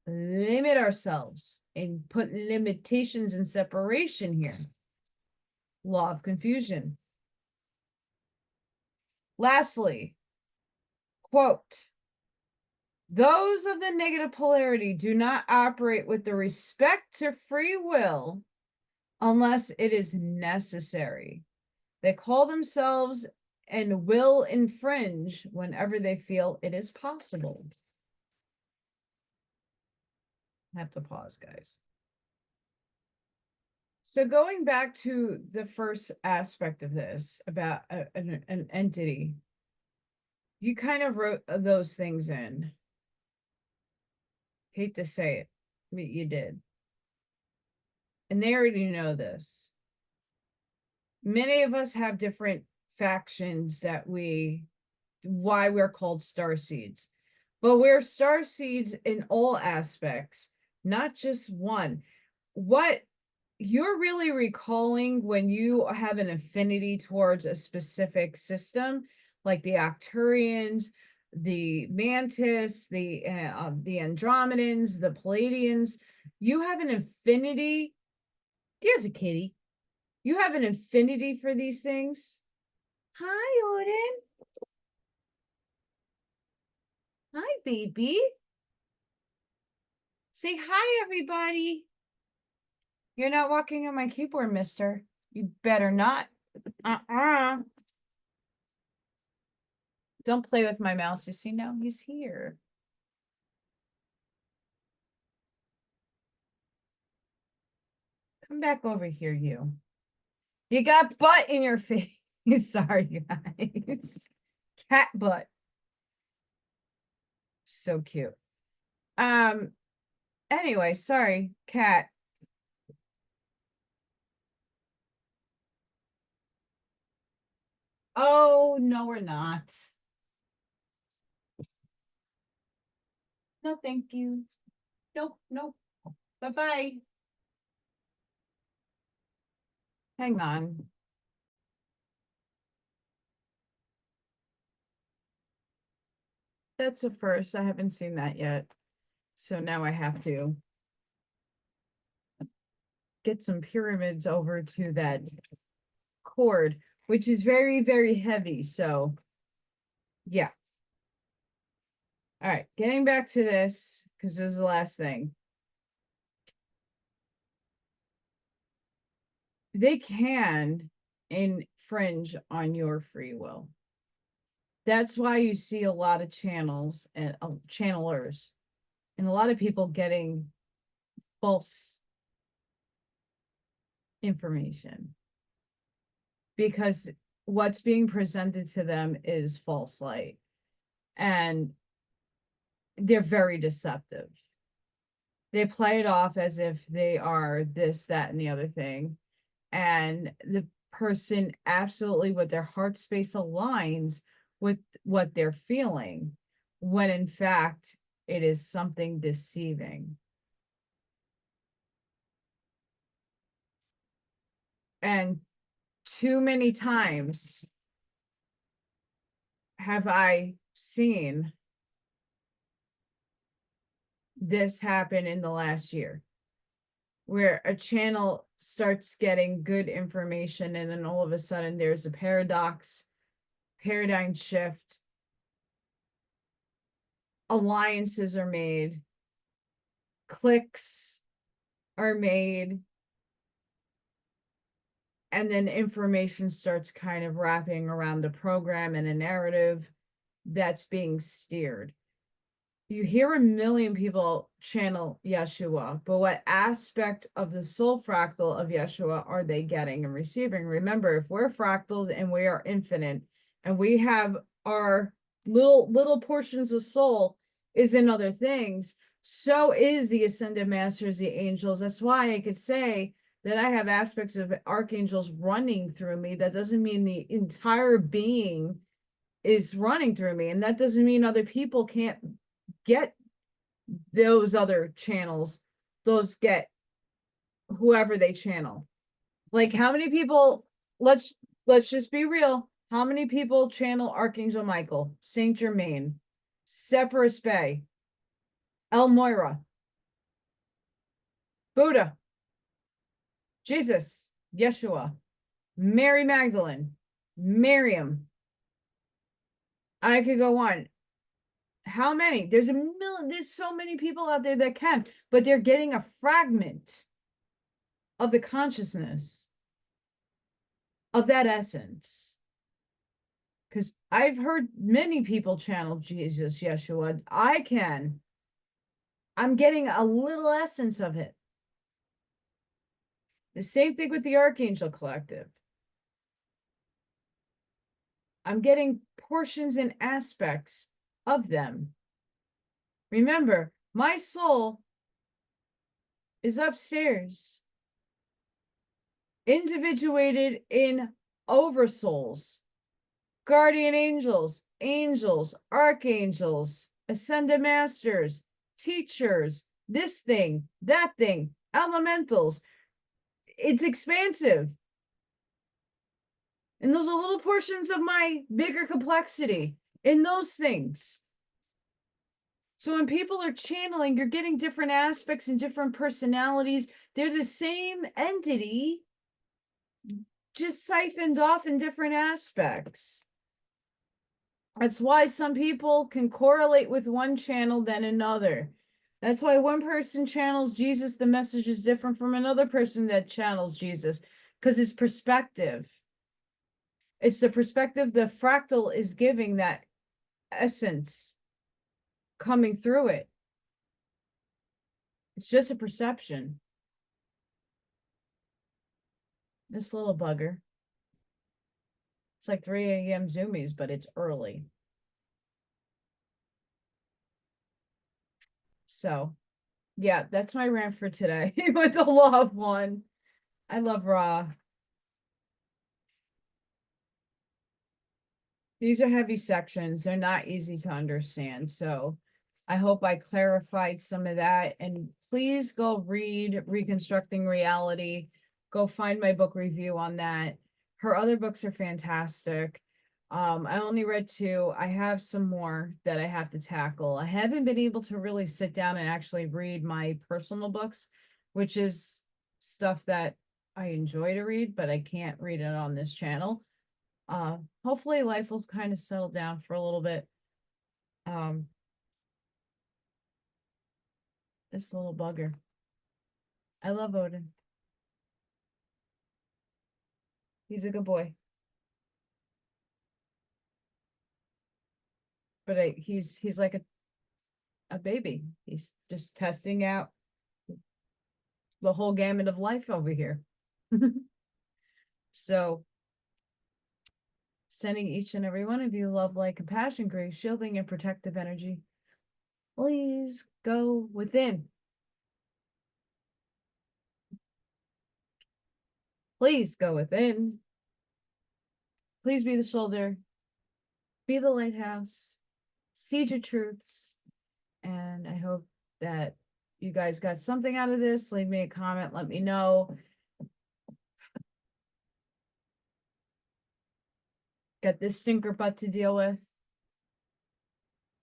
limit ourselves and put limitations and separation here. law of confusion. Lastly, quote, those of the negative polarity do not operate with the respect to free will unless it is necessary. They call themselves and will infringe whenever they feel it is possible. I have to pause, guys. So going back to the first aspect of this about an entity, you kind of wrote those things in. Hate to say it, but you did. And they already know this. Many of us have different factions why we're called starseeds. But we're starseeds in all aspects, not just one. What you're really recalling when you have an affinity towards a specific system, like the Arcturians, the Mantis, the Andromedans, the Palladians, you have an affinity. Here's a kitty. You have an affinity for these things. Hi, Odin. Hi, baby. Say hi, everybody. You're not walking on my keyboard, mister. You better not. Don't play with my mouse. You see, now he's here. Come back over here, you. You got butt in your face. Sorry, guys. Cat butt. So cute. Anyway, sorry, cat. Oh, no, we're not. No, thank you. Nope, nope. Bye-bye. Hang on. That's a first. I haven't seen that yet. So now I have to get some pyramids over to that cord, which is very, very heavy. So yeah. All right, getting back to this, because this is the last thing. They can infringe on your free will. That's why you see a lot of channels and channelers and a lot of people getting false information, because what's being presented to them is false light, and they're very deceptive. They play it off as if they are this, that, and the other thing. And the person absolutely with their heart space aligns with what they're feeling, when in fact it is something deceiving. And too many times have I seen this happen in the last year, where a channel starts getting good information and then all of a sudden there's a paradigm shift, alliances are made, clicks are made, and then information starts kind of wrapping around the program and a narrative that's being steered. You hear a million people channel Yeshua, but what aspect of the soul fractal of Yeshua are they getting and receiving? Remember, if we're fractals and we are infinite and we have our little portions of soul is in other things, so is the ascended masters, the angels. That's why I could say that I have aspects of archangels running through me. That doesn't mean the entire being is running through me. And that doesn't mean other people can't get those other channels. Those get whoever they channel. Like how many people, let's just be real. How many people channel Archangel Michael, Saint Germain, Separus Bay, El Moira, Buddha, Jesus, Yeshua? Mary Magdalene, Miriam. I could go on. How many? There's there's so many people out there that can, but they're getting a fragment of the consciousness of that essence. Because I've heard many people channel Jesus, Yeshua. I'm getting a little essence of it. The same thing with the Archangel Collective. I'm getting portions and aspects of them. Remember, my soul is upstairs, individuated in oversouls, guardian angels, angels, archangels, ascended masters, teachers, this thing, that thing, elementals. It's expansive. And those are little portions of my bigger complexity in those things. So when people are channeling, you're getting different aspects and different personalities. They're the same entity, just siphoned off in different aspects. That's why some people can correlate with one channel than another. That's why one person channels Jesus, the message is different from another person that channels Jesus, because it's perspective. It's the perspective the fractal is giving, that essence coming through it. It's just a perception. This little bugger. It's like 3 a.m. zoomies, but it's early. So, yeah, that's my rant for today with the loved one. I love Ra. These are heavy sections. They're not easy to understand. So I hope I clarified some of that. And please go read Reconstructing Reality. Go find my book review on that. Her other books are fantastic. I only read 2. I have some more that I have to tackle. I haven't been able to really sit down and actually read my personal books, which is stuff that I enjoy to read, but I can't read it on this channel. Hopefully life will kind of settle down for a little bit. This little bugger. I love Odin. He's a good boy. But he's like a baby. He's just testing out the whole gamut of life over here. So sending each and every one of you love, light, compassion, grace, shielding, and protective energy. Please go within. Please go within. Please be the shoulder. Be the lighthouse. Seed your truths. And I hope that you guys got something out of this. Leave me a comment. Let me know. Got this stinker butt to deal with.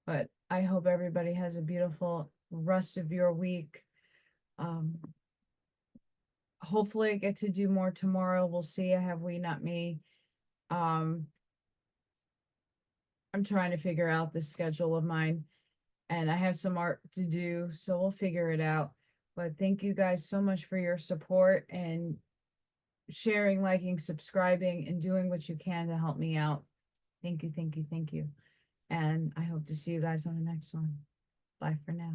But I hope everybody has a beautiful rest of your week. Hopefully I get to do more tomorrow. We'll see. I have WeNotMe. I'm trying to figure out the schedule of mine, and I have some art to do, so we'll figure it out. But thank you guys so much for your support and sharing, liking, subscribing, and doing what you can to help me out. Thank you, thank you, thank you. And I hope to see you guys on the next one. Bye for now.